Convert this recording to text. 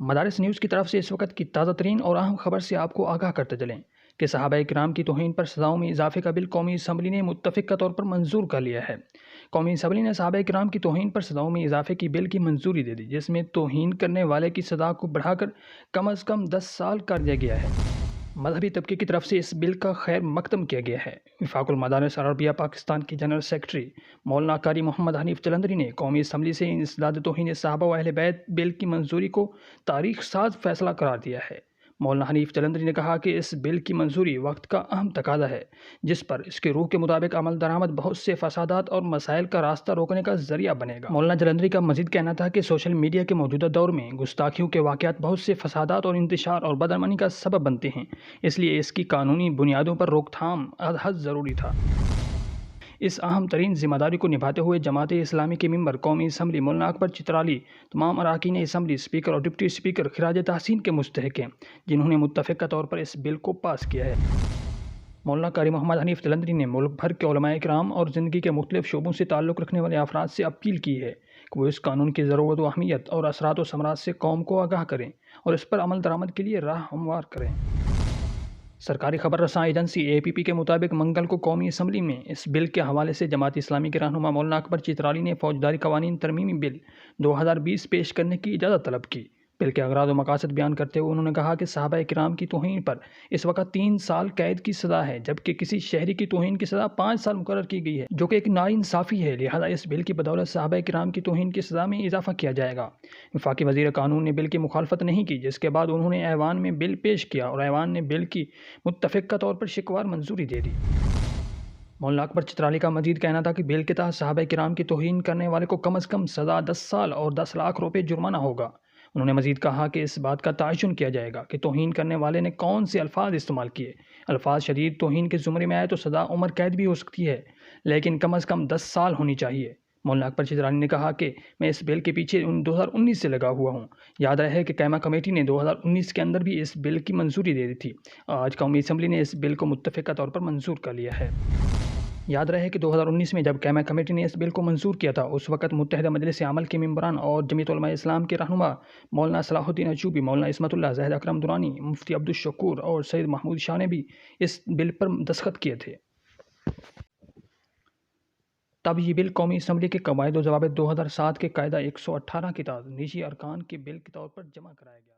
مدارس نیوز کی طرف سے اس وقت کی تازہ ترین اور اہم خبر سے آپ کو آگاہ کرتے چلیں کہ صحابہ کرام کی توہین پر سزاؤں میں اضافے کا بل قومی اسمبلی نے متفقہ طور پر منظور کر لیا ہے۔ قومی اسمبلی نے صحابہ کرام کی توہین پر سزاؤں میں اضافے کی بل کی منظوری دے دی، جس میں توہین کرنے والے کی سزا کو بڑھا کر کم از کم 10 سال کر دیا گیا ہے۔ مذہبی طبقے کی طرف سے اس بل کا خیر مقدم کیا گیا ہے۔ وفاق المدارس عربیہ پاکستان کے جنرل سیکرٹری مولانا قاری محمد حنیف جلندری نے قومی اسمبلی سے انسداد توہین صحابہ و اہل بیت بل کی منظوری کو تاریخ ساز فیصلہ قرار دیا ہے۔ مولانا حنیف جلندری نے کہا کہ اس بل کی منظوری وقت کا اہم تقاضا ہے، جس پر اس کے روح کے مطابق عمل درآمد بہت سے فسادات اور مسائل کا راستہ روکنے کا ذریعہ بنے گا۔ مولانا جلندری کا مزید کہنا تھا کہ سوشل میڈیا کے موجودہ دور میں گستاخیوں کے واقعات بہت سے فسادات اور انتشار اور بدامنی کا سبب بنتے ہیں، اس لیے اس کی قانونی بنیادوں پر روک تھام حد ضروری تھا۔ اس اہم ترین ذمہ داری کو نبھاتے ہوئے جماعت اسلامی کے ممبر قومی اسمبلی مولانا اکبر چترالی تمام اراکین اسمبلی، اسپیکر اور ڈپٹی اسپیکر خراج تحسین کے مستحق ہیں، جنہوں نے متفقہ طور پر اس بل کو پاس کیا ہے۔ مولانا قاری محمد حنیف جلندری نے ملک بھر کے علماء کرام اور زندگی کے مختلف شعبوں سے تعلق رکھنے والے افراد سے اپیل کی ہے کہ وہ اس قانون کی ضرورت و اہمیت اور اثرات و ثمرات سے قوم کو آگاہ کریں اور اس پر عمل درآمد کے لیے راہ ہموار کریں۔ سرکاری خبر رساں ایجنسی APP کے مطابق منگل کو قومی اسمبلی میں اس بل کے حوالے سے جماعت اسلامی کے رہنما مولانا اکبر چترالی نے فوجداری قوانین ترمیمی بل 2020 پیش کرنے کی اجازت طلب کی۔ بل کے اغراض و مقاصد بیان کرتے ہوئے انہوں نے کہا کہ صحابہ کرام کی توہین پر اس وقت 3 سال قید کی سزا ہے، جبکہ کسی شہری کی توہین کی سزا 5 سال مقرر کی گئی ہے، جو کہ ایک ناانصافی ہے۔ لہذا اس بل کی بدولت صحابہ کرام کی توہین کی سزا میں اضافہ کیا جائے گا۔ وفاقی وزیر قانون نے بل کی مخالفت نہیں کی، جس کے بعد انہوں نے ایوان میں بل پیش کیا اور ایوان نے بل کی متفقہ طور پر شکوار منظوری دے دی۔ مولانا اکبر چترالی کا مزید کہنا تھا کہ بل کے تحت صحابہ کرام کی توہین کرنے والے کو کم از کم سزا 10 سال اور 10 لاکھ روپے جرمانہ ہوگا۔ انہوں نے مزید کہا کہ اس بات کا تعین کیا جائے گا کہ توہین کرنے والے نے کون سے الفاظ استعمال کیے۔ الفاظ شدید توہین کے زمرے میں آئے تو سزا عمر قید بھی ہو سکتی ہے، لیکن کم از کم 10 سال ہونی چاہیے۔ مولانا اکبر چترالی نے کہا کہ میں اس بل کے پیچھے 2019 سے لگا ہوا ہوں۔ یاد رہے کہ قیمہ کمیٹی نے 2019 کے اندر بھی اس بل کی منظوری دے دی تھی۔ آج قومی اسمبلی نے اس بل کو متفقہ طور پر منظور کر لیا ہے۔ یاد رہے کہ 2019 میں جب قیمہ کمیٹی نے اس بل کو منظور کیا تھا، اس وقت متحدہ مجلس عمل کے ممبران اور جمعیت علماء اسلام کے رہنما مولانا صلاح الدین ایوبی، مولانا عصمت اللہ، زاہد اکرم درانی، مفتی عبدالشکور اور سید محمود شاہ نے بھی اس بل پر دستخط کیے تھے۔ تب یہ بل قومی اسمبلی کے قواعد و ضوابط 2007 کے قاعدہ 118 کے تحت نجی ارکان کے بل کے طور پر جمع کرایا گیا۔